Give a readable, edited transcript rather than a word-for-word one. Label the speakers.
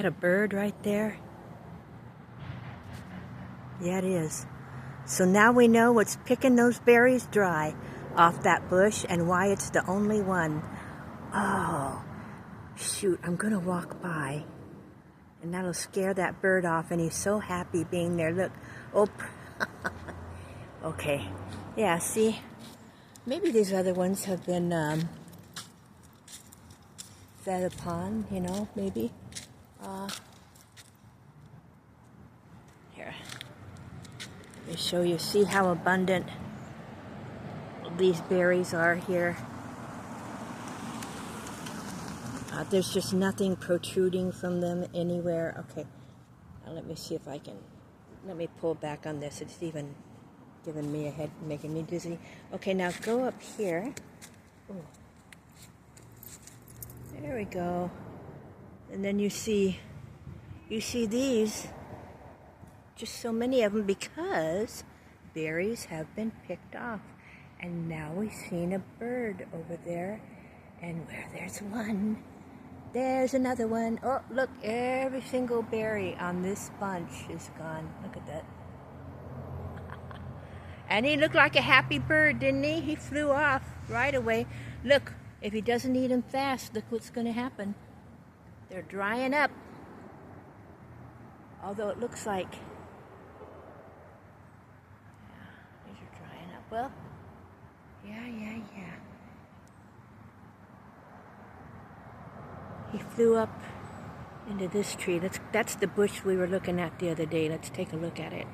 Speaker 1: that a bird right there? Yeah, it is. So now we know what's picking those berries dry off that bush and why it's the only one. Oh, shoot, I'm gonna walk by and that'll scare that bird off, and he's so happy being there. Look, oh, okay. Yeah, see, maybe these other ones have been fed upon, you know, maybe. Here, let me show you, see how abundant these berries are here. There's just nothing protruding from them anywhere. Okay, now let me see if I can, let me pull back on this. It's even giving me a head, making me dizzy. Okay, now go up here. Ooh. There we go. And then you see these, just so many of them, because berries have been picked off. And now we've seen a bird over there, and where there's one, there's another one. Oh, look, every single berry on this bunch is gone. Look at that. And he looked like a happy bird, didn't he? He flew off right away. Look, if he doesn't eat them fast, look what's going to happen. They're drying up. Although it looks like, yeah, these are drying up. Well, yeah. He flew up into this tree. That's the bush we were looking at the other day. Let's take a look at it.